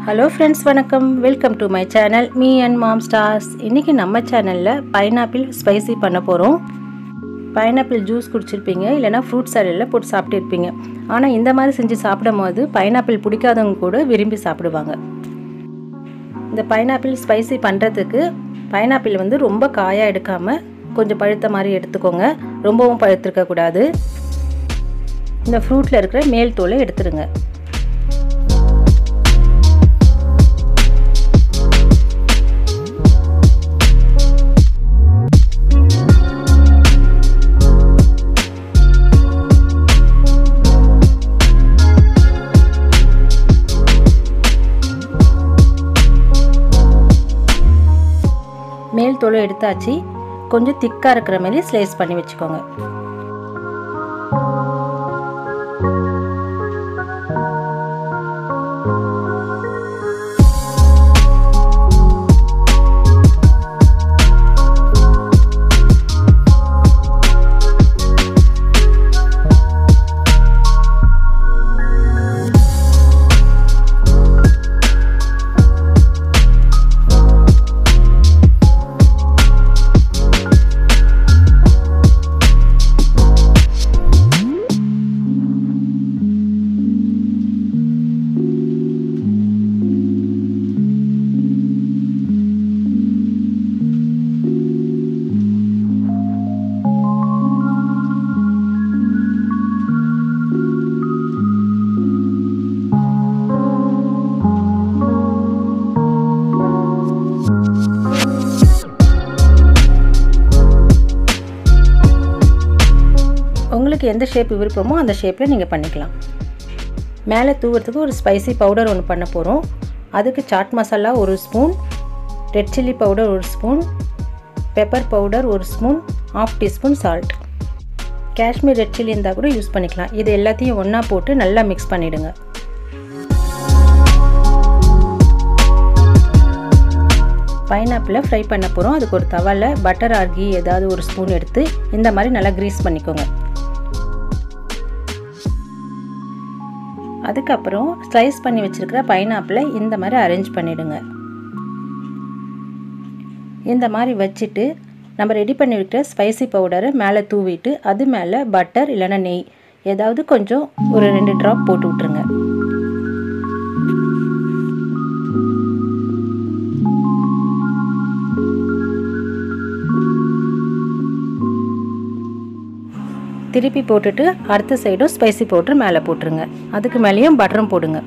Hello friends, வணக்கம். Welcome to my channel Me&Mom stars. இன்னைக்கு நம்ம சேனல்ல பைனாப்பிள் ஸ்பைசி பண்ண போறோம். பைனாப்பிள் ஜூஸ் குடிச்சிருப்பீங்க இல்லனா ஃப்ரூட் சாலட்ல போட்டு சாப்பிட்டு இருப்பீங்க. ஆனா இந்த மாதிரி செஞ்சு சாப்பிடும்போது பைனாப்பிள் பிடிக்காதவங்க கூட விரும்பி சாப்பிடுவாங்க. இந்த பைனாப்பிள் ஸ்பைசி பண்றதுக்கு பைனாப்பிள் வந்து ரொம்ப காயா எடுக்காம கொஞ்சம் பழுத்த மாதிரி எடுத்துக்கோங்க. ரொம்பவும் பழுத்திருக்க கூடாது. இந்த ஃப்ரூட்ல இருக்கிற மேல் தோலை எடுத்துடுங்க. மேல் தோலை எடுத்தாச்சு. கொஞ்சம் திக்கா இருக்கிற மாதிரி ஸ்லைஸ் பண்ணி வச்சுக்கோங்க. உங்களுக்கு எந்த ஷேப் விருப்பமோ அந்த ஷேப்பில் நீங்கள் பண்ணிக்கலாம். மேலே தூவுறதுக்கு ஒரு ஸ்பைசி பவுடர் ஒன்று பண்ண போகிறோம். அதுக்கு chaat masala 1 spoon, red chilli powder 1 spoon, pepper powder 1 spoon, 1/2 teaspoon salt. Kashmir red chilli இருந்தால் கூட யூஸ் பண்ணிக்கலாம். இது எல்லாத்தையும் ஒன்றா போட்டு நல்லா மிக்ஸ் பண்ணிவிடுங்க. பைனாப்பிளை ஃப்ரை பண்ண போகிறோம். அதுக்கு ஒரு தவாவில் பட்டர் ஆர் கீ ஏதாவது 1 ஸ்பூன் எடுத்து இந்த மாதிரி நல்லா க்ரீஸ் பண்ணிக்கோங்க. அதுக்கப்புறம் ஸ்லைஸ் பண்ணி வச்சுருக்கிற பைனாப்பிளை இந்த மாதிரி அரேஞ்ச் பண்ணிவிடுங்க. இந்த மாதிரி வச்சுட்டு நம்ம ரெடி பண்ணி வைக்கிற ஸ்பைசி பவுடரை மேலே தூவிட்டு அது மேலே பட்டர் இல்லைன்னா நெய் ஏதாவது கொஞ்சம் ஒரு 2 ட்ராப் போட்டு விட்ருங்க. திருப்பி போட்டுட்டு அடுத்த சைடும் ஸ்பைசி பவுடர் மேலே போட்டுருங்க. அதுக்கு மேலேயும் பட்டரும் போடுங்க.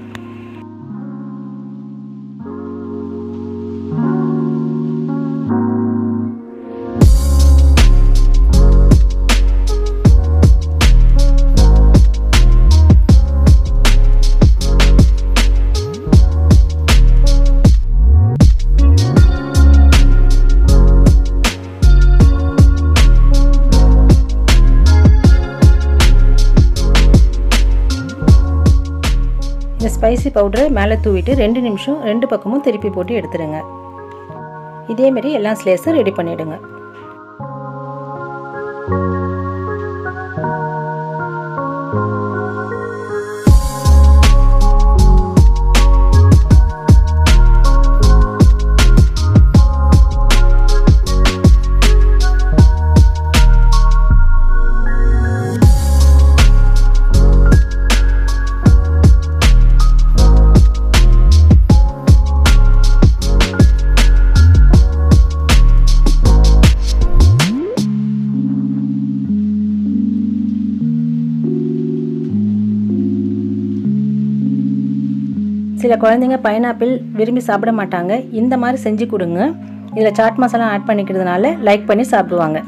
ஸ்பைசி பவுடரை மேலே தூவிட்டு 2 நிமிஷம் 2 பக்கமும் திருப்பி போட்டு எடுத்துடுங்க. இதேமாரி எல்லா ஸ்லேஸும் ரெடி பண்ணிவிடுங்க. சில குழந்தைங்க பைனாப்பிள் விரும்பி சாப்பிட மாட்டாங்க. இந்த மாதிரி செஞ்சு கொடுங்க. இதில் சாட் மசாலா ஆட் பண்ணிக்கிறதுனால லைக் பண்ணி சாப்பிடுவாங்க.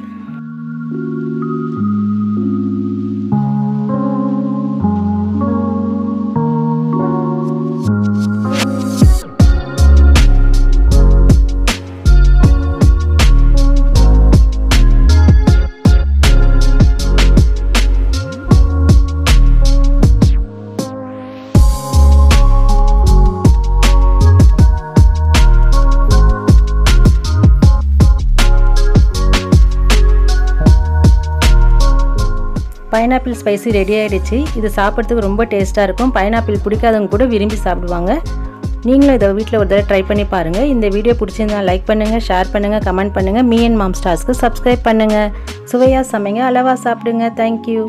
பைனாப்பிள் ஸ்பைசி ரெடி ஆயிடுச்சு. இது சாப்பிட்றதுக்கு ரொம்ப டேஸ்ட்டாக இருக்கும். பைனாப்பிள் பிடிக்காதவங்க கூட விரும்பி சாப்பிடுவாங்க. நீங்களும் இதை வீட்டில் ஒரு தடவை ட்ரை பண்ணி பாருங்கள். இந்த வீடியோ பிடிச்சிருந்தா லைக் பண்ணுங்கள், ஷேர் பண்ணுங்கள், கமெண்ட் பண்ணுங்கள். மீ அண்ட் மாம் ஸ்டார்ஸ்க்கு சப்ஸ்கிரைப் பண்ணுங்கள். சுவையாக சமைங்க, அளவாக சாப்பிடுங்க. தேங்க்யூ.